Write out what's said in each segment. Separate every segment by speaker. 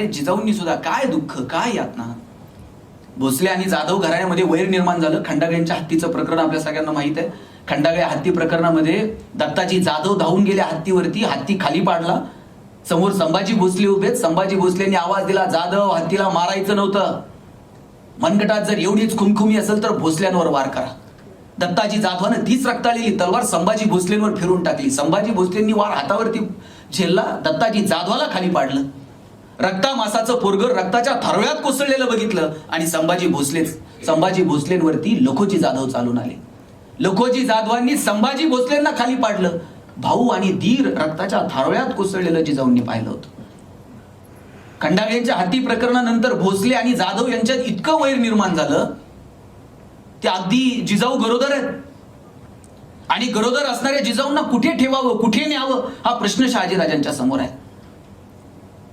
Speaker 1: जिजाऊंनी सुद्धा काय दुःख, काय यातना. भोसले आणि जाधव घराण्यामध्ये वैर निर्माण झालं. खंडागळ्यांच्या हत्तीचं प्रकरण आपल्या सगळ्यांना माहित आहे. खंडागळे हत्ती प्रकरणामध्ये दत्ताजी जाधव धावून गेले हत्तीवरती. हत्ती खाली पाडला. समोर संभाजी भोसले उभे. संभाजी भोसलेंनी आवाज दिला, जाधव हत्तीला मारायचं नव्हतं. मनगटात जर एवढीच खुमखुमी असेल तर भोसल्यांवर वार करा. दत्ताजी जाधवानं तीच रक्ताळलेली तलवार संभाजी भोसलेंवर फिरून टाकली. संभाजी भोसलेंनी वार हातावरती झेलला. दत्ताजी जाधवाला खाली पाडलं. रक्ता मासाचं पोरगं रक्ताच्या थरव्यात कोसळलेलं बघितलं आणि संभाजी भोसलेंवरती लखोजी जाधव चालून आले. लखोजी जाधवांनी संभाजी भोसलेंना खाली पाडलं. भाऊ आणि धीर रक्ताच्या थारव्यात कोसळलेलं जिजाऊंनी पाहिलं होतं. खंडागळ्यांच्या हत्ती प्रकरणानंतर भोसले आणि जाधव यांच्यात इतकं वैर निर्माण झालं, ते अगदी जिजाऊ गरोदर आहेत आणि गरोदर असणाऱ्या जिजाऊंना कुठे ठेवावं, कुठे न्यावं हा प्रश्न शहाजीराजांच्या समोर आहे.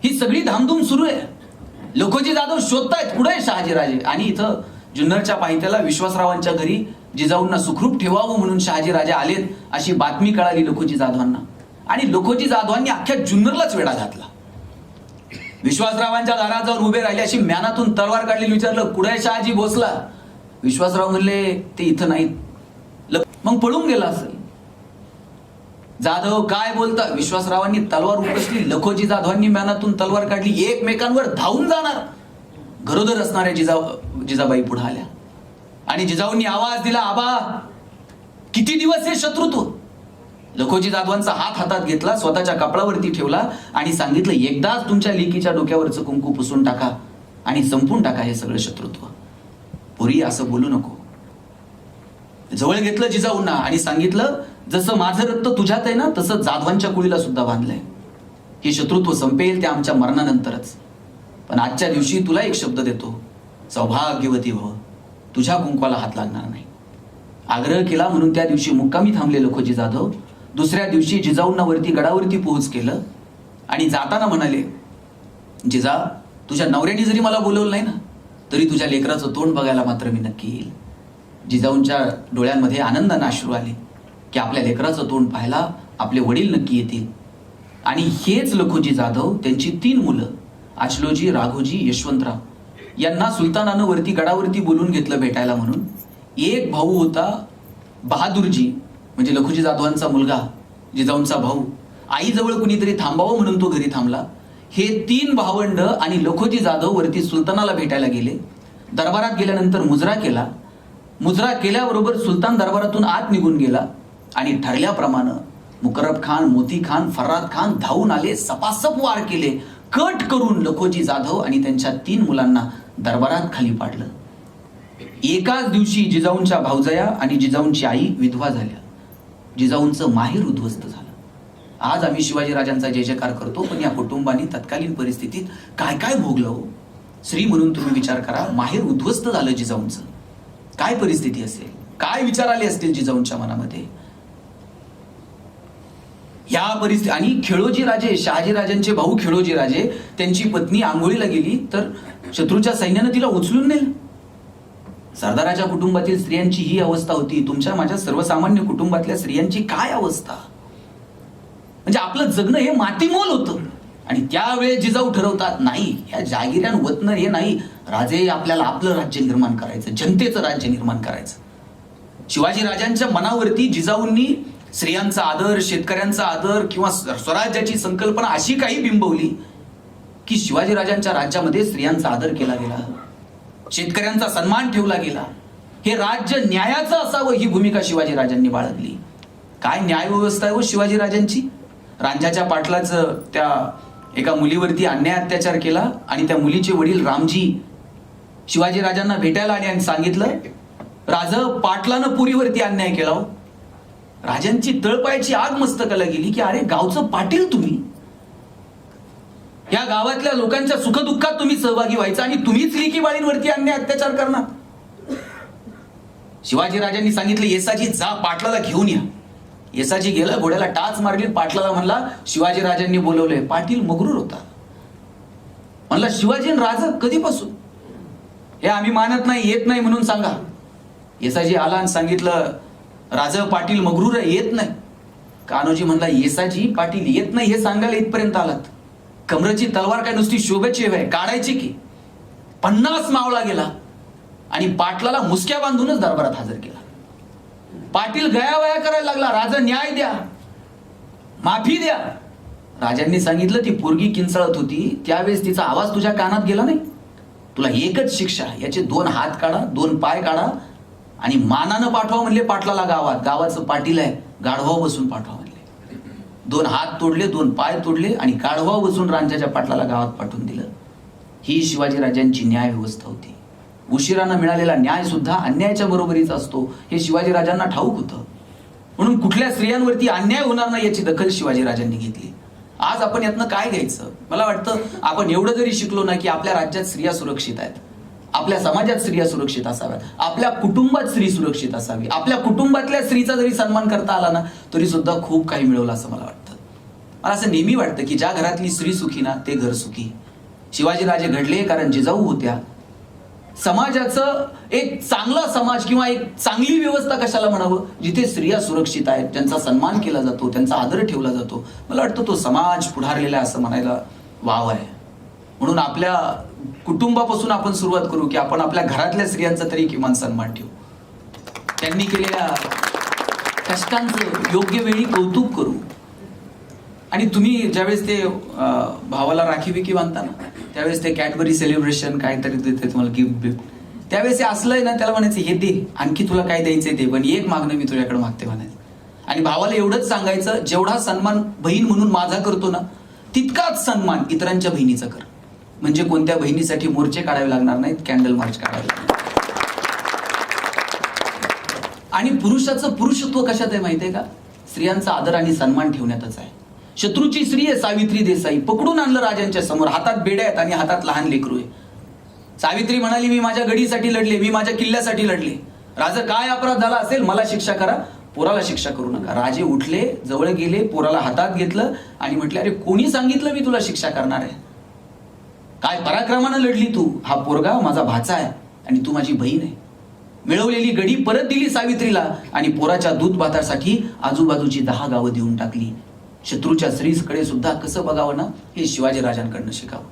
Speaker 1: ही सगळी धामधूम सुरू आहे. लखोजी जाधव शोधतायत कुठे आहे शहाजीराजे. आणि इथं जुन्नरच्या पायथ्याला विश्वासरावांच्या घरी जिजाऊंना सुखरूप ठेवावं म्हणून शहाजीराजे आलेत अशी बातमी कळाली लखोजी जाधवांना. आणि लखोजी जाधवांनी अख्ख्या जुन्नरलाच वेढा घातला. विश्वासरावांच्या दारात जाऊन उभे राहिले. अशी म्यानातून तलवार काढली. विचारलं, कुठे आहे शहाजी भोसला. विश्वासराव म्हणले, ते इथं नाहीत. मग पळून गेला असेल. जाधव काय बोलता. विश्वासरावांनी तलवार उपसली. लखोजी जाधवांनी म्यानातून तलवार काढली. एकमेकांवर धावून जाणार. गरोदर असणाऱ्या जिजाबाई पुढे आल्या आणि जिजाऊंनी आवाज दिला, आबा किती दिवस हे शत्रुत्व. लखोजी जाधवांचा हात हातात घेतला, स्वतःच्या कपडावरती ठेवला आणि सांगितलं, एकदाच तुमच्या लेकीच्या डोक्यावरचं कुंकू पुसून टाका आणि संपून टाका हे सगळं शत्रुत्व. पुरी असं बोलू नको. जवळ घेतलं जिजाऊंना आणि सांगितलं, जसं माझं रक्त तुझ्यात आहे ना, तसं जाधवांच्या कुळीला सुद्धा बांधलंय. हे शत्रुत्व संपेल ते आमच्या मरणानंतरच. पण आजच्या दिवशी तुला एक शब्द देतो, सौभाग्यवती भव, तुझ्या कुंकवाला हात लागणार नाही. आग्रह केला म्हणून त्या दिवशी मुक्कामी थांबले लखोजी जाधव. दुसऱ्या दिवशी जिजाऊंना वरती गडावरती पोहोच केलं आणि जाताना म्हणाले, जिजा, तुझ्या नवऱ्याने जरी मला बोलवलं नाही ना, तरी तुझ्या लेकराचं तोंड बघायला मात्र मी नक्की येईल. जिजाऊंच्या डोळ्यांमध्ये आनंदाने अश्रू आले की आपल्या लेकराचं तोंड पाहायला आपले वडील नक्की येतील. आणि हेच लखोजी जाधव, त्यांची 3 मुलं आचलोजी, राघोजी, यशवंतराव यांना सुलतानानं वरती गडावरती बोलून घेतलं भेटायला म्हणून. एक भाऊ होता बहादूरजी, म्हणजे लखोजी जाधवांचा मुलगा, जिजाऊंचा भाऊ. आईजवळ कुणीतरी थांबावं म्हणून तो घरी थांबला. हे 3 भावंड आणि लखोजी जाधव वरती सुलतानाला भेटायला गेले. दरबारात गेल्यानंतर मुजरा केला. मुजरा केल्याबरोबर सुलतान दरबारातून आत निघून गेला आणि ठरल्याप्रमाणे मुकरब खान, मोती खान, फर्राद खान धावून आले. सपासप वार केले. कट करून लखोजी जाधव आणि त्यांच्या 3 मुलांना दरबारात खाली पाडलं. एकाच दिवशी जिजाऊंच्या भावजया आणि जिजाऊंची आई विधवा झाल्या. जिजाऊंचं माहेर उद्ध्वस्त झालं. आज आम्ही शिवाजीराजांचा जय जयकार करतो, पण या कुटुंबांनी तत्कालीन परिस्थितीत काय काय भोगलं हो. श्री म्हणून तुम्ही विचार करा, माहेर उद्ध्वस्त झालं जिजाऊंचं. काय परिस्थिती असेल, काय विचार आले असतील जिजाऊंच्या मनामध्ये. या परिस्थिती. आणि खेळोजी राजे, शहाजीराजांचे भाऊ खेळोजी राजे, त्यांची पत्नी आंघोळीला गेली तर शत्रूच्या सैन्यानं तिला उचलून नेलं. सरदाराच्या कुटुंबातील स्त्रियांची ही अवस्था होती. तुमच्या माझ्या सर्वसामान्य कुटुंबातल्या स्त्रियांची काय अवस्था. म्हणजे आपलं जगणं हे मातीमोल होतं. आणि त्यावेळेस जिजाऊ ठरवतात, नाही, या जागिऱ्यान वतन हे नाही, राजे आपल्याला आपलं राज्य निर्माण करायचं, जनतेचं राज्य निर्माण करायचं. शिवाजीराजांच्या मनावरती जिजाऊंनी स्त्रियांचा आदर, शेतकऱ्यांचा आदर किंवा स्वराज्याची संकल्पना अशी काही बिंबवली की शिवाजीराजांच्या राज्यामध्ये स्त्रियांचा आदर केला गेला, शेतकऱ्यांचा सन्मान ठेवला गेला. हे राज्य न्यायाचं असावं ही भूमिका शिवाजीराजांनी बाळगली. काय न्याय व्यवस्था आहे हो शिवाजीराजांची. रांझ्याच्या पाटलाचं त्या एका मुलीवरती अन्याय अत्याचार केला आणि त्या मुलीचे वडील रामजी शिवाजीराजांना भेटायला आले आणि सांगितलं, राज पाटलानं पुरीवरती अन्याय केला हो. राजांची तळपायाची आग मस्तकाला गेली की अरे गावचं पाटील तुम्ही, या गावातल्या लोकांच्या सुखदुःखात तुम्ही सहभागी व्हायचा आणि तुम्हीच लेकी बाळींवरती अन्याय अत्याचार करणार. शिवाजीराजांनी सांगितलं, येसाजी जा पाटलाला घेऊन या. येसाजी गेला, घोड्याला टाच मारली, पाटलाला म्हणला शिवाजीराजांनी बोलवलंय. पाटील मगरूर होता. म्हणला, शिवाजी राजा कधीपासून. हे आम्ही मानत नाही, येत नाही म्हणून सांगा. येसाजी आला आणि सांगितलं, राजा पाटील मगरूर येत नाही. कान्होजी म्हणला, येसाजी पाटील येत नाही हे सांगायला इथपर्यंत आलात. कमरेची तलवार काय नुसती शोभेची आहे, काढायची की? 50 मावळा गेला आणि पाटलाला मुसक्या बांधूनच दरबारात हजर केला. पाटील गयावया करायला लागला, राजा न्याय द्या, माफी द्या. राजांनी सांगितलं ती पोरगी किंचाळत होती त्यावेळेस तिचा आवाज तुझ्या कानात गेला नाही? तुला एकच शिक्षा, याचे 2 हात काढा, 2 पाय काढा आणि मानानं पाठवा म्हणले पाटलाला गावात. गावाचं पाटील आहे, गाढवा बसून पाठवा म्हणले. 2 हात तोडले, 2 पाय तोडले आणि गाढवा बसून रांच्याच्या पाटलाला गावात पाठवून दिलं. ही शिवाजीराजांची न्याय व्यवस्था होती. उशिरानं मिळालेला न्याय सुद्धा अन्यायाच्या बरोबरीचा असतो हे शिवाजीराजांना ठाऊक होतं. म्हणून कुठल्या स्त्रियांवरती अन्याय होणार नाही याची दखल शिवाजीराजांनी घेतली. आज आपण यातनं काय घ्यायचं? मला वाटतं आपण एवढं जरी शिकलो ना की आपल्या राज्यात स्त्रिया सुरक्षित आहेत, आपल्या समाजात स्त्रिया सुरक्षित असाव्यात, आपल्या कुटुंबात स्त्री सुरक्षित असावी, आपल्या कुटुंबातल्या स्त्रीचा जरी सन्मान करता आला ना तरी सुद्धा खूप काही मिळवलं असं मला वाटतं. मला असं नेहमी वाटतं की ज्या घरातली स्त्री सुखी ना ते घर सुखी. शिवाजीराजे घडले कारण जिजाऊ होत्या. समाजाचं एक चांगला समाज किंवा एक चांगली व्यवस्था कशाला म्हणावं, जिथे स्त्रिया सुरक्षित आहेत, ज्यांचा सन्मान केला जातो, त्यांचा आदर ठेवला जातो. मला वाटतं तो समाज पुढारलेला आहे असं म्हणायला वाव आहे. म्हणून आपल्या कुटुंबापासून आपण सुरुवात करू की आपण आपल्या घरातल्या स्त्रियांचा तरी किमान सन्मान ठेवू, त्यांनी केलेल्या कष्टांचं योग्य वेळी कौतुक करू. आणि तुम्ही ज्यावेळेस ते भावाला राखी बिखी बांधताना त्यावेळेस ते कॅडबरी सेलिब्रेशन काहीतरी देते तुम्हाला गिफ्ट, त्यावेळेस हे असलंय ना त्याला म्हणायचं हे दे, आणखी तुला काय द्यायचंय ते, पण एक मागणं मी तुझ्याकडे मागते म्हणायचं. आणि भावाला एवढंच सांगायचं जेवढा सन्मान बहीण म्हणून माझा करतो ना तितकाच सन्मान इतरांच्या बहिणीचा कर. म्हणजे कोणत्या बहिणीसाठी मोर्चे काढावे लागणार नाहीत, कॅन्डल मार्च काढावे लागणार. आणि पुरुषाचं पुरुषत्व कशात आहे माहितीये का? स्त्रियांचा आदर आणि सन्मान ठेवण्यातच आहे. शत्रूची स्त्री आहे सावित्री देसाई, पकडून आणलं राजांच्या समोर, हातात बेड्या आहेत आणि हातात लहान लेकरू आहे. सावित्री म्हणाली मी माझ्या गडीसाठी लढले, मी माझ्या किल्ल्यासाठी लढले. राजा काय अपराध झाला असेल मला शिक्षा करा, पोराला शिक्षा करू नका. राजे उठले, जवळ गेले, पोराला हातात घेतलं आणि म्हटले अरे कोणी सांगितलं मी तुला शिक्षा करणार आहे? काय पराक्रमानं लढली तू, हा पोरगा माझा भाचा आहे आणि तू माझी बहीण आहे. मिळवलेली गडी परत दिली सावित्रीला आणि पोराच्या दूध भातासाठी आजूबाजूची 10 गावं देऊन टाकली. शत्रूच्या स्त्रीकडे सुद्धा कसं बघावं ना हे शिवाजी राजांकडनं शिकावं.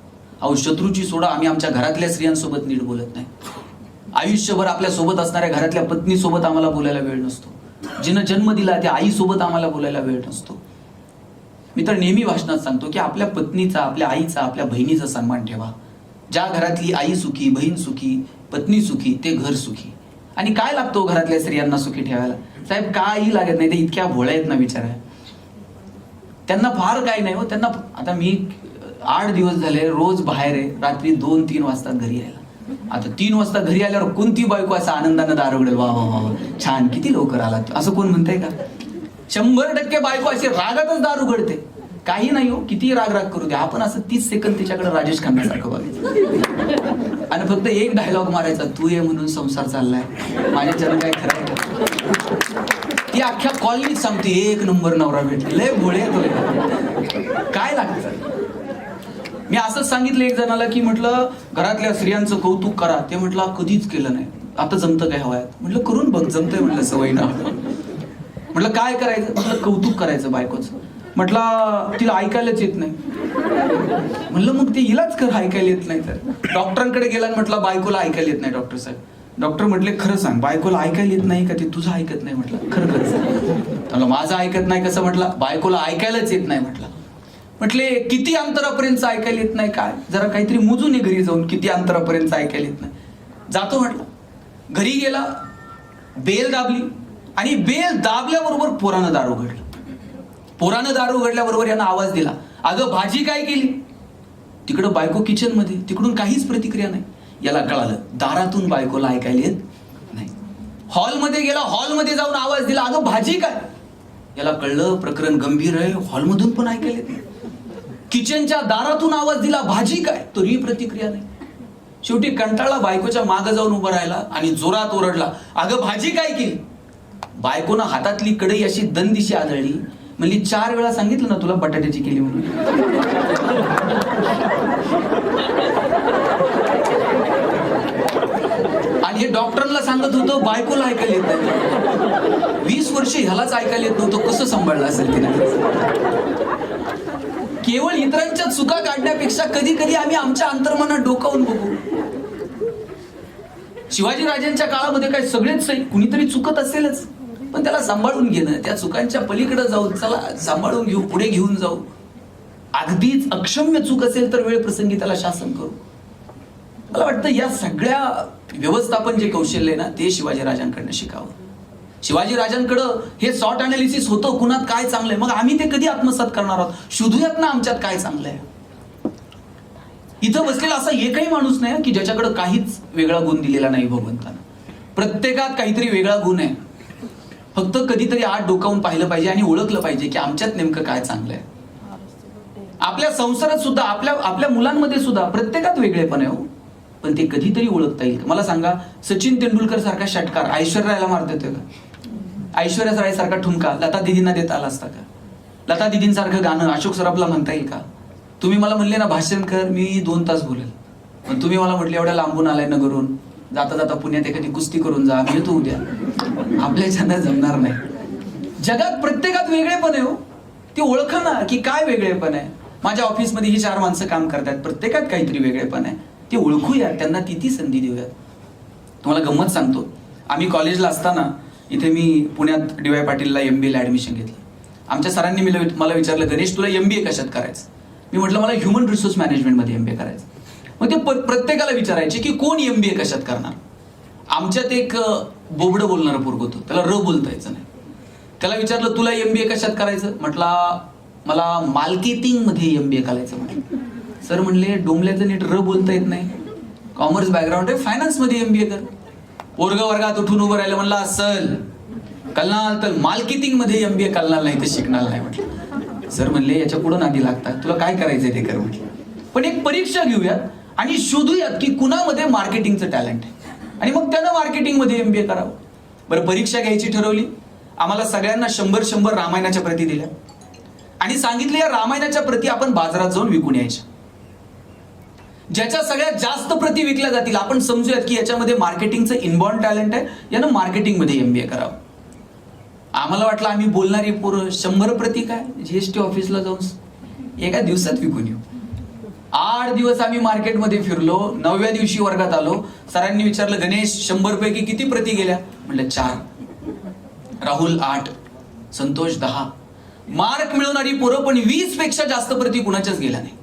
Speaker 1: अहो शत्रूची सोडा, आम्ही आमच्या घरातल्या स्त्रियांसोबत नीट बोलत नाही. आयुष्यभर आपल्या सोबत असणाऱ्या घरातल्या पत्नीसोबत आम्हाला बोलायला वेळ नसतो. जिनं जन्म दिला त्या आईसोबत आम्हाला बोलायला वेळ नसतो. मी तर नेहमी भाषणात सांगतो की आपल्या पत्नीचा, आपल्या आईचा, आपल्या बहिणीचा सन्मान ठेवा. ज्या घरातली आई सुखी, बहीण सुखी, पत्नी सुखी ते घर सुखी. आणि काय लागतो घरातल्या स्त्रियांना सुखी ठेवायला? साहेब काही लागत नाही, ते इतक्या भोळ्या आहेत ना विचारा. त्यांना फार काय नाही हो. त्यांना आता मी 8 दिवस झाले रोज बाहेर आहे, रात्री 2-3 वाजता घरी यायला. आता 3 वाजता घरी आल्यावर कोणती बायको असं आनंदानं दार उघडेल, वा वा वा छान किती लवकर आला, असं कोण म्हणतंय का? 100% बायको अशी रागातच दार उघडते. काही नाही हो, किती राग करू दे, आपण असं 30 सेकंद तिच्याकडे राजेश खन्नासारखं बघायचं आणि फक्त एक डायलॉग मारायचा, तू ये म्हणून संसार चाललाय, माझ्याच्यानं काय खरं आहे? ती अख्ख्या कॉलनीत सांगते 1 नंबर नवरा भेटले, लय भोळे काय लागतं. मी असंच सांगितलं एक जणाला की म्हटलं घरातल्या स्त्रियांचं कौतुक करा. ते म्हटलं कधीच केलं नाही, आता जमतं काय हवंय? म्हटलं करून बघ, जमतंय म्हटलं सवय ना. म्हटलं काय करायचं? म्हटलं कौतुक करायचं बायकोचं. म्हटलं तिला ऐकायलाच येत नाही. म्हणलं मग ते हिलाच कर, ऐकायला येत नाही तर. डॉक्टरांकडे गेला म्हटलं बायकोला ऐकायला येत नाही डॉक्टर साहेब. डॉक्टर म्हटले खरं सांग बायकोला ऐकायला येत नाही का ते तुझं ऐकत नाही? म्हटलं खरं खरं सांग. माझं ऐकत नाही कसं? म्हटलं बायकोला ऐकायलाच येत नाही. म्हटले किती अंतरापर्यंत ऐकायला येत नाही? काय जरा काहीतरी मोजून ये घरी जाऊन, किती अंतरापर्यंत ऐकायला येत नाही. जातो म्हटलं. घरी गेला, बेल दाबली आणि बेल दाबल्याबरोबर पोरानं दार उघडलं. पोरानं दार उघडल्याबरोबर यानं आवाज दिला, अगं भाजी काय केली? तिकडं बायको किचन मध्ये, तिकडून काहीच प्रतिक्रिया नाही. याला कळालं दारातून बायकोला ऐकायला येत नाही. हॉलमध्ये गेला, हॉलमध्ये जाऊन आवाज दिला, अगं भाजी काय? याला कळलं प्रकरण गंभीर आहे, हॉलमधून पण ऐकायला येत नाही. किचनच्या दारातून आवाज दिला, भाजी काय? तरी प्रतिक्रिया नाही. शेवटी कंटाळला, बायकोच्या मागे जाऊन उभा राहिला आणि जोरात ओरडला, अगं भाजी काय केली? बायकोनं हातातली कढई अशी दंदिशी आदळली. म्हणली 4 वेळा सांगितलं ना तुला बटाट्याची केली म्हणून. आणि हे डॉक्टरांना सांगत होतं बायकोला ऐकायला येत नाही. 20 वर्ष ह्यालाच ऐकायला येत नव्हतं, कसं सांभाळलं असेल तिने? केवळ इतरांच्या चुका काढण्यापेक्षा कधी कधी आम्ही आमच्या अंतर्मनात डोकावून बघू. शिवाजीराजांच्या काळामध्ये काय सगळेच कुणीतरी चुकत असेलच, पण त्याला सांभाळून घेणं, त्या चुकांच्या पलीकडे जाऊ, चला सांभाळून घेऊ, पुढे घेऊन जाऊ. अगदीच अक्षम्य चूक असेल तर वेळ प्रसंगी त्याला शासन करू. मला वाटतं या सगळ्या व्यवस्थापन जे कौशल्य आहे ना, ते शिवाजीराजांकडनं शिकावं. शिवाजीराजांकडं हे सॉर्ट अनालिसिस होतं, कुणात काय चांगलंय, मग आम्ही ते कधी आत्मसात करणार आहोत? शोधूयात ना आमच्यात काय चांगलंय. इथं बसलेला असा एकही माणूस नाही की ज्याच्याकडे काहीच वेगळा गुण दिलेला नाही भगवंतानं. प्रत्येकात काहीतरी वेगळा गुण आहे. फक्त कधीतरी आत डोकावून पाहिलं पाहिजे आणि ओळखलं पाहिजे की आमच्यात नेमकं काय चांगलंय. आपल्या संसारात सुद्धा, आपल्या मुलांमध्ये सुद्धा प्रत्येकात वेगळेपण आहे, पण ते कधीतरी ओळखता येईल. मला सांगा, सचिन तेंडुलकर सारखा षटकार ऐश्वर्याला मारता येतोय का? ऐश्वर्या राय सारखा ठुमका लता दिदींना देता आला असता का? लता दिदींसारखं गाणं अशोक सराफला म्हणता येईल का? तुम्ही मला म्हणले ना भाषण कर, मी 2 तास बोलेल, पण तुम्ही मला म्हटले एवढ्या लांबून आलाय नगरून, जाता जाता पुण्यात एखादी कुस्ती करून जा, मी येतो उद्या. आपल्याच्यानं जमणार नाही. जगात प्रत्येकात वेगळेपण आहे हो, ते ओळखा ना की काय वेगळेपण आहे. माझ्या ऑफिसमध्ये ही 4 माणसं काम करतात, प्रत्येकात काहीतरी वेगळेपण आहे, ते ओळखूया, त्यांना ती संधी देऊयात. तुम्हाला गंमत सांगतो, आम्ही कॉलेजला असताना इथे मी पुण्यात डी वाय पाटीलला MBA ला ऍडमिशन घेतलं. आमच्या सरांनी मला विचारलं, गणेश तुला MBA कशात करायचं? मी म्हटलं मला ह्युमन रिसोर्स मॅनेजमेंट मध्ये MBA करायचं. मग ते प्रत्येकाला विचारायचे की कोण MBA कशात करणार. आमच्यात एक बोबडं बोलणारं पोरग होतं, त्याला बोलता यायचं नाही. त्याला विचारलं तुला MBA कशात करायचं? म्हटलं मला मार्केटिंग मध्ये MBA करायचं. म्हटलं सर म्हणले डोंबल्याचं नीट बोलता येत नाही, कॉमर्स बॅकग्राऊंड आहे, फायनान्स मध्ये MBA कर. पोरग वर्गात उठून उभं राहिलं, म्हणला असल कलनाल तर मार्केटिंग मध्ये MBA कलनाल नाही तर शिकणार नाही. म्हटलं सर म्हणले याच्या पुढे नादी लागतात, तुला काय करायचंय ते कर. म्हटलं पण एक परीक्षा घेऊयात आणि शोधूयात की कुणामध्ये मार्केटिंगचं टॅलेंट आहे, आणि मग त्यानं मार्केटिंग मध्ये MBA करावं. बरं, परीक्षा घ्यायची ठरवली. आम्हाला सगळ्यांना 100 रामायणाच्या प्रती दिल्या आणि सांगितलं या रामायणाच्या प्रती आपण बाजारात जाऊन विकून यायच्या. ज्याच्या सगळ्यात जास्त प्रती विकल्या जातील आपण समजूयात की याच्यामध्ये मार्केटिंगचं इनबॉर्न टॅलेंट आहे, यानं मार्केटिंग मध्ये MBA करावं. आम्हाला वाटलं आम्ही बोलणारी पोरं 100 प्रती काय GST ऑफिसला जाऊन एका दिवसात विकून येऊ. 8 दिवस आम्ही मार्केटमध्ये फिरलो. 9व्या दिवशी वर्गात आलो. सरांनी विचारलं गणेश 100 पैकी किती प्रती गेल्या? म्हटलं 4. राहुल 8, संतोष 10. मार्क मिळवणारी पोरं पण 20 पेक्षा जास्त प्रती कुणाच्याच गेल्या नाही.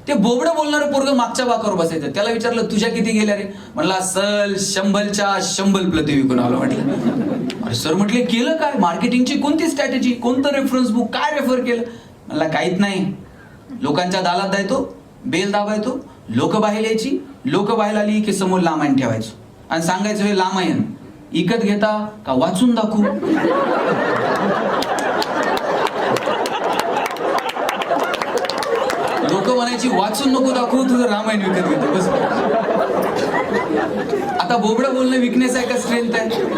Speaker 1: ते बोबडं बोलणारं पोरग मागच्या बाकावर बसायचं. त्याला विचारलं तुझ्या किती गेल्या रे? म्हणला सल 100च्या 100 प्रती विकून आलो. म्हटलं अरे सर, म्हटले केलं काय? मार्केटिंगची कोणती स्ट्रॅटेजी, कोणतं रेफरन्स बुक, काय रेफर केलं? म्हणला काहीच नाही, लोकांच्या दालात द्यायचो, बेल दाबायचो, लोक बाहेर यायची, लोक बाहेर आली की समोर लामायण ठेवायचो आणि सांगायचं हे लामायण इकत घेता का वाचून दाखवू? लोक म्हणायची वाचून नको दाखवू, तुझं रामायण विकत घेतो बस. आता बोबडं बोलणं विकनेस आहे का स्ट्रेंथ आहे?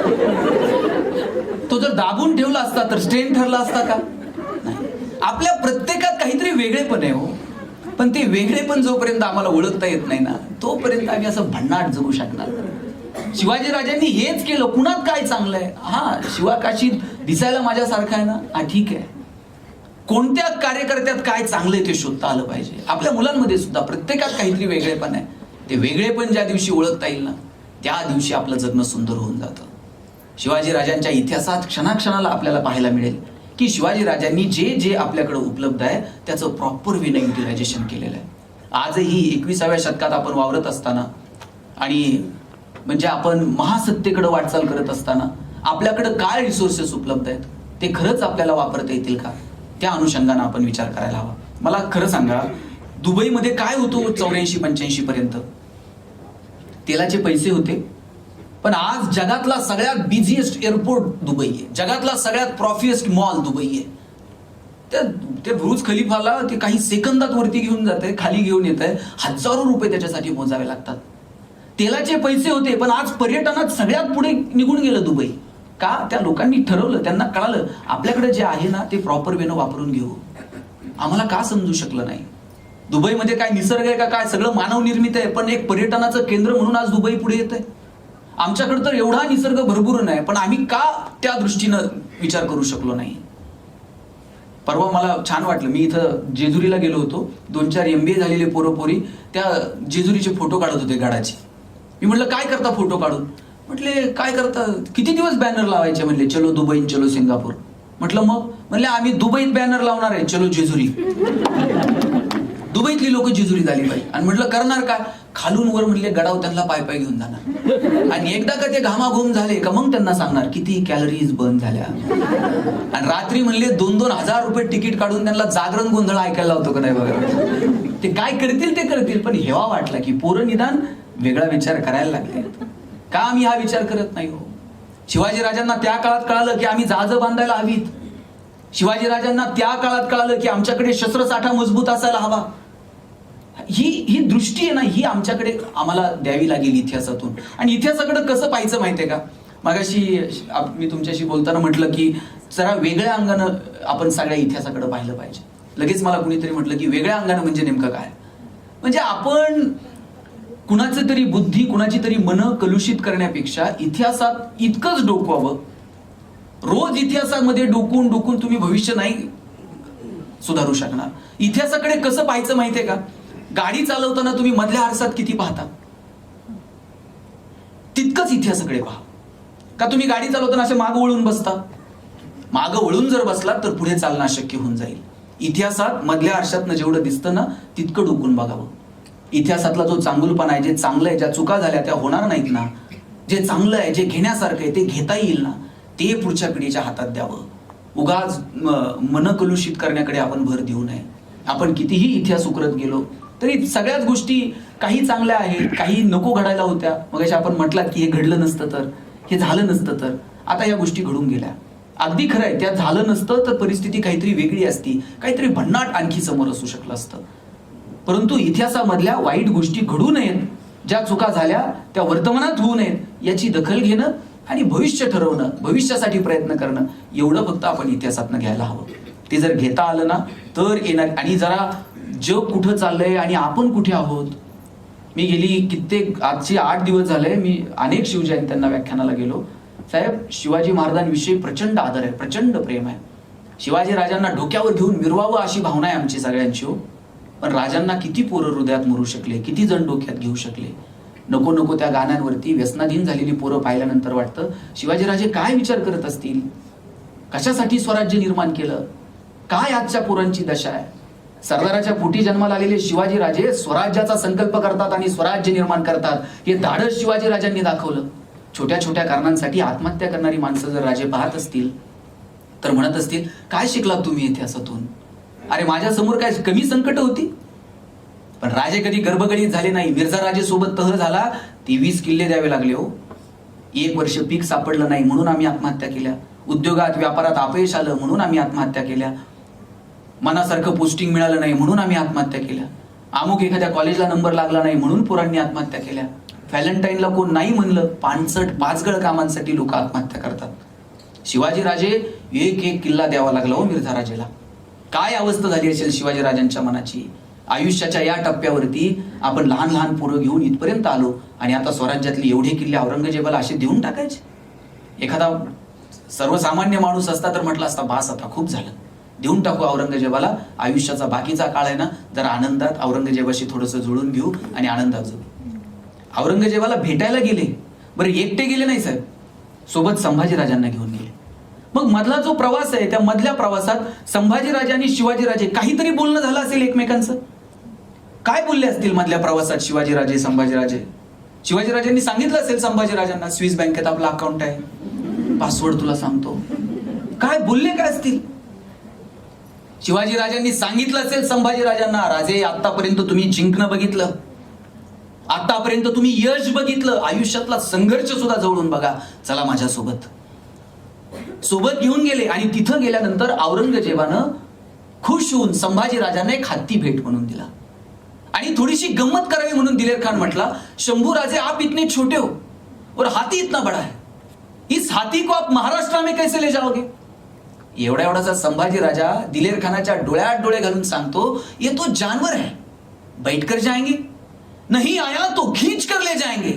Speaker 1: तो जर दाबून ठेवला असता तर स्ट्रेंथ ठरला असता का? नाही. आपल्या प्रत्येकात काहीतरी वेगळेपण आहे हो, पण ते वेगळेपण जोपर्यंत आम्हाला ओळखता येत नाही ना, तोपर्यंत आम्ही असं भन्नाट जगू शकणार. शिवाजीराजांनी हेच केलं. कुणात काय चांगलं आहे? हा, शिवाकाशीत दिसायला माझ्यासारखा आहे ना, हा ठीक आहे. कोणत्या कार्यकर्त्यात काय चांगलं आहे ते शोधता आलं पाहिजे. आपल्या मुलांमध्ये सुद्धा प्रत्येकात काहीतरी वेगळेपण आहे. ते वेगळेपण ज्या दिवशी ओळखता येईल ना, त्या दिवशी आपलं जगणं सुंदर होऊन जातं. शिवाजीराजांच्या इतिहासात क्षणाक्षणाला आपल्याला पाहायला मिळेल की शिवाजीराजांनी जे जे आपल्याकडे उपलब्ध आहे त्याचं प्रॉपर वेने युटिलायझेशन केलेलं आहे. आजही 21व्या शतकात आपण वावरत असताना आणि म्हणजे आपण महासत्तेकडे वाटचाल करत असताना आपल्याकडे काय रिसोर्सेस उपलब्ध आहेत ते खरंच आपल्याला वापरता येतील का, त्या अनुषंगाने आपण विचार करायला हवा. मला खरं सांगा, दुबईमध्ये काय होतं 84-85 पर्यंत? तेलाचे पैसे होते, पण आज जगातला सगळ्यात बिझिएस्ट एअरपोर्ट दुबई आहे, जगातला सगळ्यात प्रॉफिएस्ट मॉल दुबई आहे. ते बुर्ज खलिफाला ते काही सेकंदात वरती घेऊन जात आहे, खाली घेऊन येत आहे, हजारो रुपये त्याच्यासाठी मोजावे लागतात. तेलाचे पैसे होते, पण आज पर्यटनात सगळ्यात पुढे निघून गेलं दुबई. का? त्या लोकांनी ठरवलं, त्यांना कळालं आपल्याकडे जे आहे ना ते प्रॉपर वेनं वापरून घेऊ. आम्हाला का समजू शकलं नाही? दुबईमध्ये काय निसर्ग आहे का काय? सगळं मानव निर्मित आहे, पण एक पर्यटनाचं केंद्र म्हणून आज दुबई पुढे येत आहे. आमच्याकडे तर एवढा निसर्ग भरभरून आहे, पण आम्ही का त्या दृष्टीनं विचार करू शकलो नाही? परवा मला छान वाटलं, मी इथं जेजुरीला गेलो होतो, 2-4 MBA झालेले पोरपोरी त्या जेजुरीचे फोटो काढत होते गडाचे. मी म्हटलं काय करता फोटो काढून? म्हटले काय करता, किती दिवस बॅनर लावायचे? म्हणले चलो दुबई, चलो सिंगापूर. म्हटलं मग? म्हणले आम्ही दुबईत बॅनर लावणार आहे, चलो जेजुरी. दुबईतली लोक जेजुरी झाली पाहिजे. आणि म्हटलं करणार काय? खालून वर म्हणले गडाव त्यांना पाय पाय घेऊन जाणार, आणि एकदा का ते घामाघूम झाले का मग त्यांना सांगणार किती कॅलरीज बर्न झाल्या. आणि रात्री म्हणले 2-2 हजार रुपये तिकीट काढून त्यांना जागरण गोंधळ ऐकायला होतो का नाही बघा. ते काय करतील ते करतील, पण हेवा वाटला की पोरं निदान वेगळा विचार करायला लागले. का आम्ही हा विचार करत नाही हो? शिवाजी राजांना त्या काळात कळालं की आम्ही जहाजं बांधायला हवीत. शिवाजी राजांना त्या काळात कळालं की आमच्याकडे शस्त्रसाठा मजबूत असायला हवा. ही दृष्टी आहे ना, ही आमच्याकडे आम्हाला द्यावी लागेल इतिहासातून. आणि इतिहासाकडे कसं पाहायचं माहितीये का? मगाशी मी तुमच्याशी बोलताना म्हटलं की जरा वेगळ्या अंगानं आपण सगळ्या इतिहासाकडे पाहिलं पाहिजे. लगेच मला कुणीतरी म्हटलं की वेगळ्या अंगानं म्हणजे नेमकं काय? म्हणजे आपण कुणाचं तरी बुद्धी, कुणाची तरी मनं कलुषित करण्यापेक्षा इतिहासात इतकंच डोकवावं. रोज इतिहासामध्ये डोकून डोकून तुम्ही भविष्य नाही सुधारू शकणार. इतिहासाकडे कसं पाहायचं माहितीये का? गाडी चालवताना तुम्ही मधल्या आरसात किती पाहता, तितकंच इतिहासाकडे पहा. का तुम्ही गाडी चालवताना असे मागं वळून बसता? मागं वळून जर बसलात तर पुढे चालणं अशक्य होऊन जाईल. इतिहासात मधल्या आरशातनं जेवढं दिसतं ना, तितकं डोकून बघावं. इतिहासातला जो चांगुलपणा आहे, जे चांगलं आहे, ज्या चुका झाल्या त्या होणार नाहीत ना, जे चांगलं आहे, जे घेण्यासारखं आहे, ते घेता येईल ना, ते पुढच्या पिढीच्या हातात द्यावं. उगाच मन कलुषित करण्याकडे आपण भर देऊ नये. आपण कितीही इतिहास उकरत गेलो तरी सगळ्याच गोष्टी काही चांगल्या आहेत, काही नको घडायला होत्या. मग आपण म्हटलात की हे घडलं नसतं तर, हे झालं नसतं तर, आता या गोष्टी घडून गेल्या. अगदी खरं आहे, त्यात झालं नसतं तर परिस्थिती काहीतरी वेगळी असती, काहीतरी भन्नाट आणखी समोर असू शकलं असतं. परंतु इतिहासामधल्या वाईट गोष्टी घडू नयेत, ज्या चुका झाल्या त्या वर्तमानात होऊ नयेत, याची दखल घेणं आणि भविष्य ठरवणं, भविष्यासाठी प्रयत्न करणं, एवढं फक्त आपण इतिहासातनं घ्यायला हवं. ते जर घेता आलं ना तर येणार. आणि जरा जग कुठं चाललंय आणि आपण कुठे आहोत. मी गेली आजची 8 दिवस झाले, मी अनेक शिवजयंत्यांना व्याख्यानाला गेलो. साहेब, शिवाजी महाराजांविषयी प्रचंड आदर आहे, प्रचंड प्रेम आहे. शिवाजी राजांना डोक्यावर घेऊन मिरवावं अशी भावना आहे आमची सगळ्यांची हो. पण राजांना किती पोरं हृदयात मुरू शकले, किती जण डोक्यात घेऊ शकले. नको नको त्या गाण्यांवरती व्यसनाधीन झालेली पोरं पाहिल्यानंतर वाटतं शिवाजीराजे काय विचार करत असतील, कशासाठी स्वराज्य निर्माण केलं, काय आजच्या पोरांची दशा आहे. सरदाराच्या पोटी जन्माला आलेले शिवाजीराजे स्वराज्याचा संकल्प करतात आणि स्वराज्य निर्माण करतात, हे धाडस शिवाजीराजांनी दाखवलं. छोट्या छोट्या कारणांसाठी आत्महत्या करणारी माणसं जर राजे पाहत असतील तर म्हणत असतील काय शिकलात तुम्ही इतिहासातून? अरे माझ्या समोर काय कमी संकट होती? पण राजे कधी गर्भगडीत झाले नाही. मिर्झा राजे सोबत तह झाला, 23 किल्ले द्यावे लागले हो. 1 वर्ष पीक सापडलं नाही म्हणून आम्ही आत्महत्या केल्या. उद्योगात व्यापारात अपयश आलं म्हणून आम्ही आत्महत्या केल्या. मनासारखं पोस्टिंग मिळालं नाही म्हणून आम्ही आत्महत्या केल्या. अमुक एखाद्या कॉलेजला नंबर लागला नाही म्हणून पोरांनी आत्महत्या केल्या. व्हॅलेंटाईनला कोण नाही म्हणलं, 65 कामांसाठी लोक आत्महत्या करतात. शिवाजीराजे एक किल्ला द्यावा लागला हो मिर्झा राजेला. काय अवस्था झाली असेल शिवाजीराजांच्या मनाची. आयुष्याच्या या टप्प्यावरती आपण लहान लहान पोरं घेऊन इथपर्यंत आलो आणि आता स्वराज्यातले एवढे किल्ले औरंगजेबाला असे देऊन टाकायचे. एखादा सर्वसामान्य माणूस असता तर म्हटलं असता बास आता खूप झालं, देऊन टाकू औरंगजेबाला. आयुष्याचा बाकीचा काळ आहे ना जरा आनंदात औरंगजेबाशी थोडंसं जुळून घेऊ आणि आनंदात जगू. औरंगजेबाला भेटायला गेले, बरं एकटे गेले नाही साहेब, सोबत संभाजीराजांना घेऊन गेले. मग मधला जो प्रवास आहे त्या मधल्या प्रवासात संभाजीराजे आणि शिवाजीराजे काहीतरी बोलणं झालं असेल एकमेकांचं. काय बोलले असतील मधल्या प्रवासात शिवाजीराजे संभाजीराजे? शिवाजीराजांनी सांगितलं असेल संभाजीराजांना स्विस बँकेत आपला अकाउंट आहे, पासवर्ड तुला सांगतो. काय बोलले काय असतील? शिवाजीराजांनी सांगितलं असेल संभाजीराजांना, राजे आतापर्यंत तुम्ही जिंकणं बघितलं, आतापर्यंत तुम्ही यश बघितलं, आयुष्यातला संघर्ष सुद्धा जवळून बघा, चला माझ्यासोबत. सोबत घेऊन गेले आणि तिथं गेल्यानंतर औरंगजेबानं खुश होऊन संभाजीराजांना एक हत्ती भेट म्हणून दिला. आणि थोडीशी गंमत करावी म्हणून दिलेर खान म्हटला, शंभू राजे आप इतने छोटे हो और हाथी इतना बड़ा है, इस हाथी को आप महाराष्ट्र में कैसे ले जाओगे? एवढासा संभाजी राजा दिलेर खानाच्या डोळ्यात डोळे घालून सांगतो, ये तो जानवर है, बैठ कर जाएंगे, नहीं आया तो खींच कर ले जाएंगे,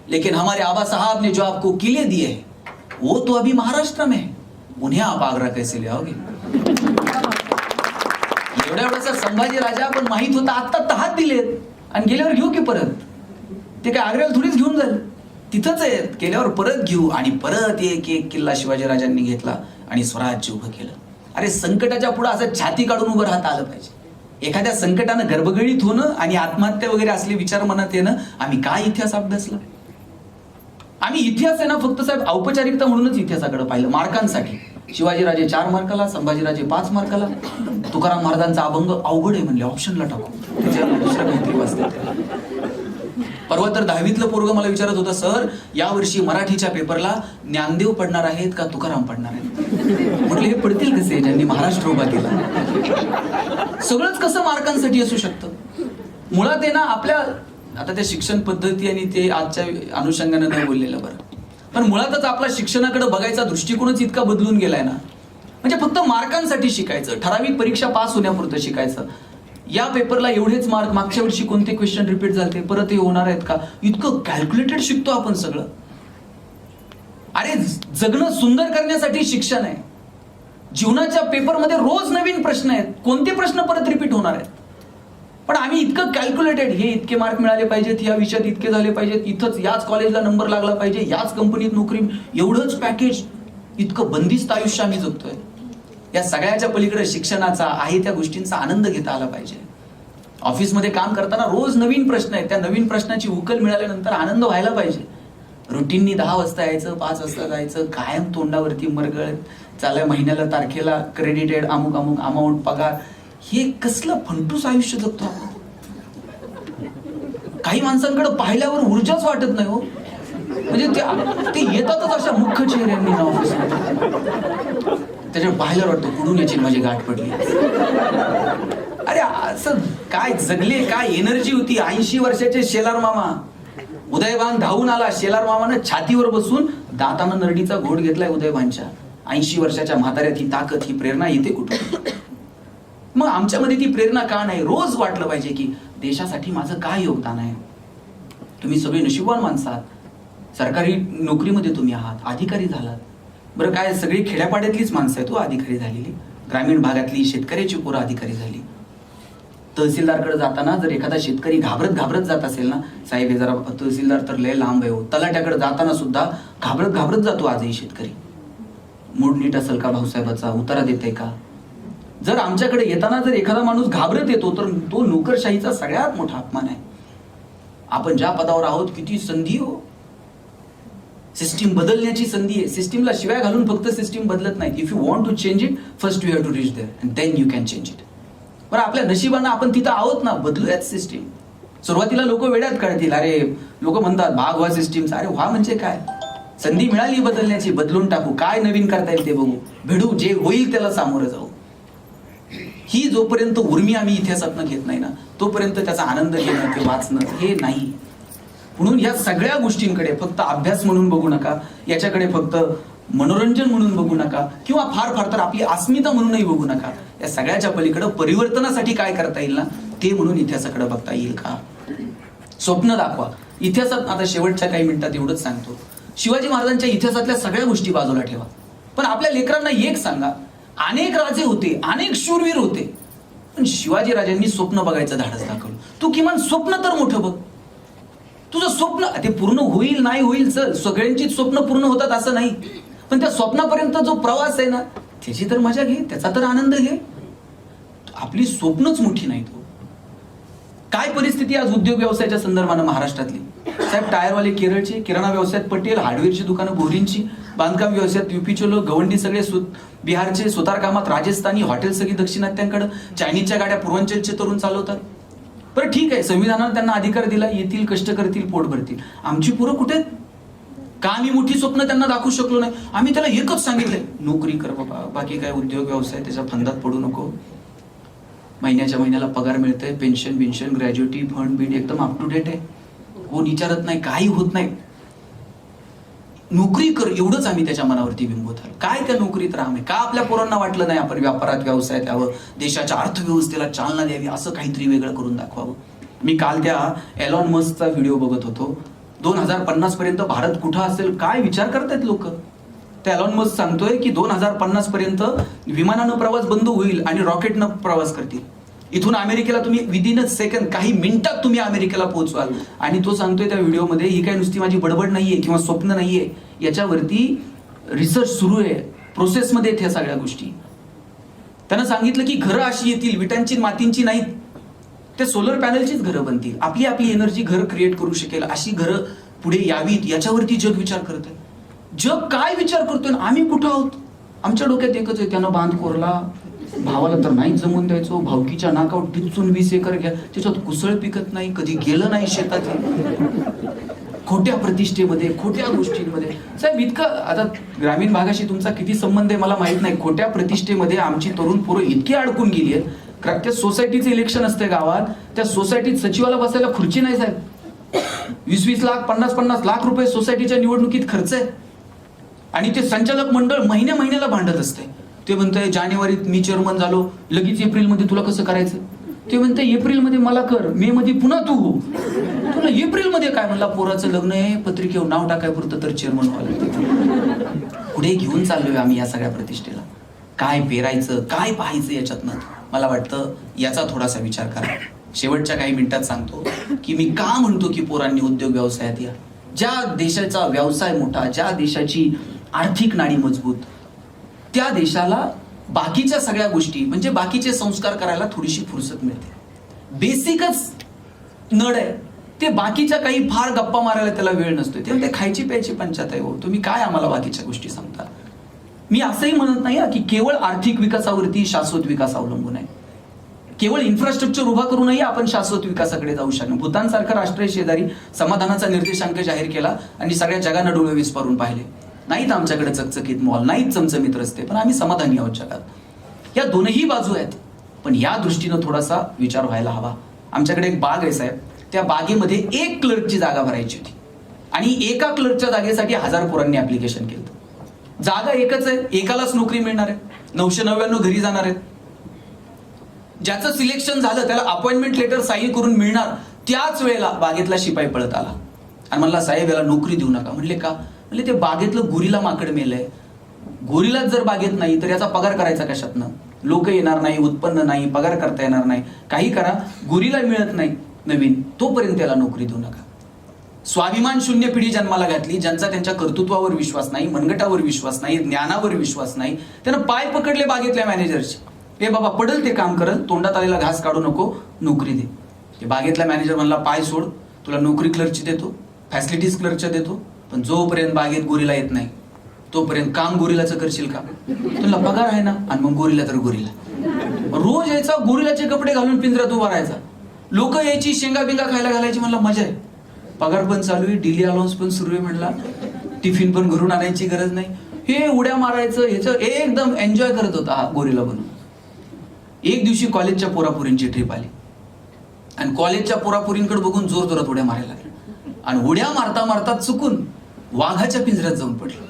Speaker 1: लेकिन हमारे आबा साहब ने जो आपको किले दिए हैं वो तो अभी महाराष्ट्र में है, उन्हें आप आगरा कैसे ले आओगे? एवढ्या एवढासा संभाजी राजा पण माहित होता आत्ता हात दिलेत आणि गेल्यावर घेऊ की परत. ते काय आग्र्याला थोडीच घेऊन जाईल, तिथंच आहेत, गेल्यावर परत घेऊ. आणि परत एक एक किल्ला शिवाजीराजांनी घेतला आणि स्वराज्य उभं केलं. अरे संकटाच्या पुढे असं छाती काढून उभं राहता आलं पाहिजे. एखाद्या संकटानं गर्भगळीत होणं आणि आत्महत्या वगैरे असले विचार मनात येणं, आम्ही काय इतिहास अभ्यासला? आम्ही इतिहास आहे ना फक्त साहेब औपचारिकता म्हणूनच इतिहासाकडे पाहिलं, मार्कांसाठी. शिवाजीराजे 4 मार्काला, संभाजीराजे 5 मार्काला, तुकाराम महाराजांचा अभंग अवघड आहे म्हणले, ऑप्शनला टाकू, त्याच्यावर दुसरं काहीतरी वाचतं. परवा तर 10वीतलं पोरग मला विचारत होतं, सर यावर्षी मराठीच्या पेपरला ज्ञानदेव पडणार आहेत का तुकाराम पडणार आहेत? म्हटलं हे पडतील कसे ज्यांनी महाराष्ट्र उभा केला? सगळंच कसं मार्कांसाठी असू शकतं? मुळात आहे ना आपल्या, आता त्या शिक्षण पद्धती आणि ते आजच्या अनुषंगाने नाही बोललेलं बरं, पण मुळातच आपला शिक्षणाकडे बघायचा दृष्टिकोनच इतका बदलून गेलाय ना. म्हणजे फक्त मार्कांसाठी शिकायचं, ठराविक परीक्षा पास होण्यापुरतं शिकायचं. या पेपरला एवढेच मार्क, मागच्या वर्षी कोणते क्वेश्चन रिपीट झाले, परत हे होणार आहेत का, इतकं कॅल्क्युलेटेड शिकतो आपण सगळं. अरे जगणं सुंदर करण्यासाठी शिक्षण आहे. जीवनाच्या पेपरमध्ये रोज नवीन प्रश्न आहेत, कोणते प्रश्न परत रिपीट होणार आहेत? पण आम्ही इतकं कॅल्क्युलेटेड, हे इतके मार्क मिळाले पाहिजेत, या विषयात इतके झाले पाहिजेत, इथंच याच कॉलेजला नंबर लागला पाहिजे, याच कंपनीत नोकरी, एवढंच पॅकेज, इतकं बंदिस्त आयुष्य आम्ही जगतोय. या सगळ्याच्या पलीकडे शिक्षणाचा आहे त्या गोष्टींचा आनंद घेता आला पाहिजे. ऑफिसमध्ये काम करताना रोज नवीन प्रश्न आहेत, त्या नवीन प्रश्नाची उकल मिळाल्यानंतर आनंद व्हायला पाहिजे. रुटीननी 10 वाजता यायचं, 5 वाजता जायचं, कायम तोंडावरती मरगळ चालय, महिन्याला तारखेला क्रेडिटेड अमुक अमुक अमाऊंट पगार, हे कसलं फंटूस आयुष्य जगतो आपण. काही माणसांकडे पाहिल्यावर ऊर्जाच वाटत नाही हो. म्हणजे ते येतातच अशा मुख्य चेहऱ्यांनी ना ऑफिसमध्ये, त्याच्यावर पाहायला वाटतं कुठून याची माझी गाठ पडली. अरे असं काय जगले, काय एनर्जी होती. 80 वर्षाचे शेलार मामा, उदयभान धावून आला, शेलार मामानं छातीवर बसून दातानं नरडीचा घोट घेतलाय उदयभानच्या. 80 वर्षाच्या म्हाताऱ्यात ही ताकद, ही प्रेरणा येते कुठून? मग आमच्यामध्ये ती प्रेरणा का नाही? रोज वाटलं पाहिजे की देशासाठी माझं काय योगदान आहे. तुम्ही सगळे नशीबवान माणसं आहात, सरकारी नोकरीमध्ये तुम्ही आहात, अधिकारी झालात. बरं काय सगळी खेड्यापाड्यातलीच माणसं आहेत तो अधिकारी झालेली, ग्रामीण भागातली शेतकऱ्याची पोरं अधिकारी झाली. तहसीलदारकडे जाताना जर एखादा शेतकरी घाबरत जात असेल ना, साहेब हे जरा तहसीलदार तर लय लांब आहे हो, तलाट्याकडे जाताना सुद्धा घाबरत जातो आजही शेतकरी. मूड नीट असेल का भाऊसाहेबाचा, उतारा देते का? जर आमच्याकडे येताना जर एखादा माणूस घाबरत येतो तर तो नोकरशाहीचा सगळ्यात मोठा अपमान आहे. आपण ज्या पदावर आहोत, किती संधी हो, सिस्टीम बदलण्याची संधी आहे. सिस्टीमला शिवाय घालून फक्त सिस्टीम बदलत नाही. If you want to change it, first you have to reach there and then you can change it. बरं आपल्या नशिबानं आपण तिथं आहोत ना, बदलूयात सिस्टीम. सुरुवातीला लोक वेड्यात काढतील, अरे लोक म्हणतात भाग व्हा सिस्टीमचा. अरे व्हा म्हणजे काय? संधी मिळाली बदलण्याची, बदलून टाकू, काय नवीन करता येईल ते बघू, भिडू, जे होईल त्याला सामोरं जाऊ. ही जोपर्यंत उर्मी आम्ही इतिहासातनं घेत नाही ना, तोपर्यंत त्याचा आनंद घेणं, ते वाचणं हे नाही. म्हणून या सगळ्या गोष्टींकडे फक्त अभ्यास म्हणून बघू नका, याच्याकडे फक्त मनोरंजन म्हणून बघू नका, किंवा फार तर आपली अस्मिता म्हणूनही बघू नका. या सगळ्याच्या पलीकडे परिवर्तनासाठी काय करता येईल ना, ते म्हणून इतिहासाकडे बघता येईल का? स्वप्न दाखवा. इतिहासात आता शेवटच्या काही मिनिटात एवढंच सांगतो, शिवाजी महाराजांच्या इतिहासातल्या सगळ्या गोष्टी बाजूला ठेवा, पण आपल्या लेकरांना एक सांगा, अनेक राजे होते, अनेक शूरवीर होते, पण शिवाजी राजांनी स्वप्न बघायचं धाडस दाखवलं. तू किमान स्वप्न तर मोठं बघ. तुझं स्वप्न ते पूर्ण होईल नाही होईल, सगळ्यांची स्वप्न पूर्ण होतात असं नाही, पण त्या स्वप्नापर्यंत जो प्रवास आहे ना, त्याची तर मजा घे, त्याचा तर आनंद घे. आपली स्वप्नच मोठी नाहीत. काय परिस्थिती आज उद्योग व्यवसायाच्या संदर्भानं महाराष्ट्रातली? साहेब टायरवाले केरळचे, किराणा व्यवसायात पटेल, हार्डवेअरची दुकानं बोरींची, बांधकाम व्यवसायात युपीचे लोक, गवंडी सगळे बिहारचे, सुतार कामात राजस्थानी, हॉटेल सगळी दक्षिणात्यांकडे, चायनीजच्या गाड्या पूर्वांचलचे तरुण चालवतात. बरं ठीक आहे, संविधानानं त्यांना अधिकार दिला, येतील, कष्ट करतील, पोट भरतील. आमची पोरं कुठे आहेत? का आम्ही मोठी स्वप्न त्यांना दाखवू शकलो नाही? आम्ही त्याला एकच सांगितलंय, नोकरी कर बाबा, बाकी काय उद्योग व्यवसाय त्याच्या फंदात पडू नको, महिन्याच्या महिन्याला पगार मिळतंय, पेन्शन बिन्शन, ग्रॅज्युटी फंड बिंड एकदम अप टू डेट आहे, कोण विचारत नाही, काही होत नाही, नोकरी कर, एवढंच आम्ही त्याच्या मनावरती बिंबवत आलो. काय त्या नोकरीत राहणे? का आपल्या पोरांना वाटलं नाही आपण व्यापारात व्यवसायात यावं, देशाच्या अर्थव्यवस्थेला चालना द्यावी, असं काहीतरी वेगळं करून दाखवावं? मी काल त्या एलॉन मस्कचा व्हिडिओ बघत होतो. 2050 पर्यंत भारत कुठं असेल, काय विचार करतायत लोक. त्या एलॉन मस्क सांगतोय की 2050 पर्यंत विमानानं प्रवास बंद होईल आणि रॉकेटनं प्रवास करतील. इथून अमेरिकेला तुम्ही विदिन अ सेकंड, काही मिनिटात तुम्ही अमेरिकेला पोहोचवाल. आणि तो सांगतोय त्या व्हिडिओमध्ये, ही काय नुसती माझी बडबड नाहीये किंवा स्वप्न नाहीये, याच्यावरती रिसर्च सुरू आहे, प्रोसेसमध्ये आहेत ह्या सगळ्या गोष्टी. त्यानं सांगितलं की घरं अशी येतील, विटांची मातींची नाहीत, ते सोलर पॅनलचीच घरं बनतील. आपली आपली एनर्जी घर क्रिएट करू शकेल अशी घरं पुढे यावीत, याच्यावरती जग विचार करत आहे. जग काय विचार करतोय, आम्ही कुठं आहोत? आमच्या डोक्यात एकच आहे, त्यानं बांध कोरला, भावाला तर नाही जमून द्यायचो, भावकीच्या नाकावर टिचून 20 एकर घ्या, त्याच्यात कुसळ पिकत नाही, कधी गेलं नाही शेतात. खोट्या प्रतिष्ठेमध्ये, खोट्या गोष्टींमध्ये. साहेब इतकं, आता ग्रामीण भागाशी तुमचा किती संबंध आहे मला माहित नाही, खोट्या प्रतिष्ठेमध्ये आमची तरुण पोरं इतकी अडकून गेली आहेत. त्या सोसायटीचं इलेक्शन असते गावात, त्या सोसायटीत सचिवाला बसायला खुर्ची नाही साहेब. 20-20 लाख, 50-50 लाख रुपये सोसायटीच्या निवडणुकीत खर्च आहे. आणि ते संचालक मंडळ महिन्याला भांडत असते. ते म्हणतंय जानेवारीत मी चेअरमन झालो, लगेच एप्रिलमध्ये तुला कसं करायचं? ते म्हणते एप्रिलमध्ये मला कर, मे मध्ये पुन्हा तू हो. तुला एप्रिलमध्ये काय? म्हणला पोराचं लग्न आहे, पत्रिकेवर नाव टाकाय पुरतं तर चेअरमन व्हायला. पुढे घेऊन चाललोय आम्ही या सगळ्या प्रतिष्ठेला. काय पेरायचं, काय पाहायचं याच्यातनं? मला वाटतं याचा थोडासा विचार करा. शेवटच्या काही मिनिटात सांगतो की मी का म्हणतो की पोरांनी उद्योग व्यवसायात या. ज्या देशाचा व्यवसाय मोठा, ज्या देशाची आर्थिक नाडी मजबूत, त्या देशाला बाकीच्या सगळ्या गोष्टी म्हणजे बाकीचे संस्कार करायला थोडीशी फुरसत मिळते. बेसिकच नड आहे ते, बाकीच्या काही फार गप्पा मारायला त्याला वेळ नसतो. ते खायची प्यायची पंचायत आहे. हो, तुम्ही काय आम्हाला बाकीच्या गोष्टी सांगता? मी असंही म्हणत नाही की केवळ आर्थिक विकासावरती शाश्वत विकास अवलंबून आहे. केवळ इन्फ्रास्ट्रक्चर उभा करूनही आपण शाश्वत विकासाकडे जाऊ शकतो. भूतानसारखा राष्ट्रीय शेजारी समाधानाचा निर्देशांक जाहीर केला आणि सगळ्या जगानं डोळे विस्पारून पाहिले. नाहीत आमच्याकडे चकचकीत मॉल, नाहीत चमचमीत रस्ते, पण आम्ही समाधानी आहोत जगात. या दोनही बाजू आहेत, पण या दृष्टीनं थोडासा विचार व्हायला हवा. आमच्याकडे एक बाग आहे साहेब, त्या बागेमध्ये 1 क्लर्कची जागा भरायची होती आणि एका क्लर्कच्या जागेसाठी 1000 पोरांनी ऍप्लिकेशन केलं. जागा एकच आहे, एकालाच नोकरी मिळणार आहे, 999 घरी जाणार आहेत. ज्याचं सिलेक्शन झालं त्याला अपॉइंटमेंट लेटर साईन करून मिळणार. त्याच वेळेला बागेतला शिपाई पळत आला आणि म्हणला साहेब याला नोकरी देऊ नका. म्हणले का? म्हणजे ते बागेतलं गोरीला माकड मेलंय. गोरीलाच जर बागेत नाही तर याचा पगार करायचा कशातनं? लोक येणार नाही, उत्पन्न नाही, पगार करता येणार नाही, काही करा, गोरीला मिळत नाही नवीन, तोपर्यंत त्याला नोकरी देऊ नका. स्वाभिमान शून्य पिढी जन्माला घातली, ज्यांचा त्यांच्या कर्तृत्वावर विश्वास नाही, मनगटावर विश्वास नाही, ज्ञानावर विश्वास नाही. त्यानं पाय पकडले बागेतल्या मॅनेजरचे. हे बाबा पडल ते काम करल, तोंडात आलेला घास काढू नको, नोकरी दे. ते बागेतला मॅनेजर म्हणला पाय सोड, तुला नोकरी क्लर्कची देतो, फॅसिलिटीज क्लर्कच्या देतो, पण जोपर्यंत बागेत गोरीला येत नाही तोपर्यंत काम गोरीलाचं करशील का? तुला पगार आहे ना? आणि मग गोरीला तर गोरीला. रोज यायचा, गोरीलाचे कपडे घालून पिंजऱ्यात उभा राहायचा. लोक यायची, शेंगा बिंगा खायला घालायची. म्हणला मजा आहे, पगार पण चालू आहे, डेली अलाउन्स पण सुरू आहे. म्हणला टिफिन पण घरून आणायची गरज नाही. हे उड्या मारायचं, ह्याचं एकदम एन्जॉय करत होता हा गोरीला बनून. एक दिवशी कॉलेजच्या पोरापोरींची ट्रिप आली आणि कॉलेजच्या पोरापोरींकडे बघून जोर जोरात उड्या मारायला लागले आणि उड्या मारता मारता चुकून वाघाच्या पिंजऱ्यात जाऊन पडलं.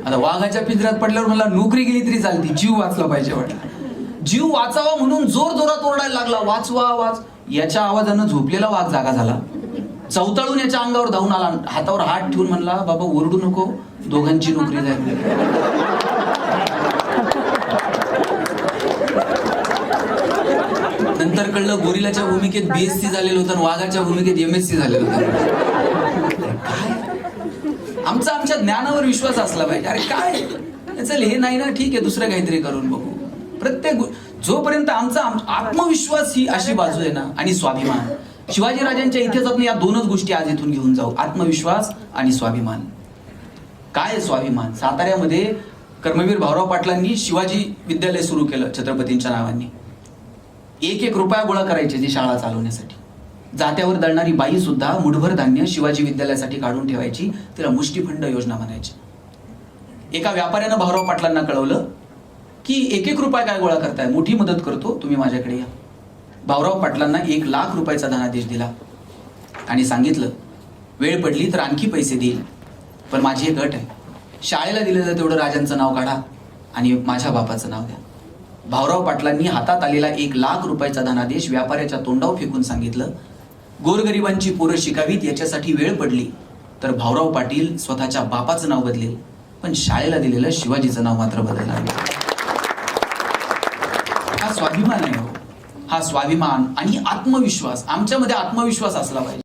Speaker 1: आता वाघाच्या पिंजऱ्यात पडल्यावर मला नोकरी गेली तरी चालती, जीव वाचला पाहिजे वाटला. जीव वाचावा म्हणून जोर जोरात ओरडायला लागला, वाचवा वाच. याच्या आवाजानं झोपलेला वाघ जागा झाला, चवताळून याच्या अंगावर धावून आला, हातावर हात ठेवून म्हणला बाबा ओरडू नको, दोघांची नोकरी जाईल. नंतर कळलं गोरिलाच्या भूमिकेत BSc झालेलं होतं आणि वाघाच्या भूमिकेत MSc झालेलं होतं. आमचा आमच्या ज्ञानावर विश्वास असला पाहिजे. अरे काय चल हे नाही ना, ठीक आहे दुसरं काहीतरी करून बघू. प्रत्येक जोपर्यंत आमचा आत्मविश्वास ही अशी बाजू आहे ना, आणि स्वाभिमान. शिवाजीराजांच्या इतिहासातून या दोनच गोष्टी आज इथून घेऊन जाऊ, आत्मविश्वास आणि स्वाभिमान. काय स्वाभिमान? साताऱ्यामध्ये कर्मवीर भाऊराव पाटलांनी शिवाजी विद्यालय सुरू केलं छत्रपतींच्या नावाने. 1-1 रुपया गोळा करायचे ती शाळा चालवण्यासाठी. जात्यावर दळणारी बाई सुद्धा मुठभर धान्य शिवाजी विद्यालयासाठी काढून ठेवायची, तिला मुष्टीफंड योजना म्हणायची. एका व्यापाऱ्यानं भाऊराव पाटलांना कळवलं की 1-1 रुपया काय गोळा करताय, मोठी मदत करतो, तुम्ही माझ्याकडे या. भाऊराव पाटलांना 1 लाख रुपयाचा धनादेश दिला आणि सांगितलं वेळ पडली तर आणखी पैसे देईल, पण माझी एक अट आहे, शाळेला दिलेलं तेवढं राजांचं नाव काढा आणि माझ्या बापाचं नाव द्या. भाऊराव पाटलांनी हातात आलेला 1 लाख रुपयाचा धनादेश व्यापाऱ्याच्या तोंडावर फेकून सांगितलं गोरगरिबांची पोरं शिकावीत याच्यासाठी वेळ पडली तर भाऊराव पाटील स्वतःच्या बापाचं नाव बदलेल, पण शाळेला दिलेलं शिवाजीचं नाव मात्र बदलणार नाही. हा स्वाभिमान आहे हो. हा स्वाभिमान आणि आत्मविश्वास, आमच्यामध्ये आत्मविश्वास असला पाहिजे.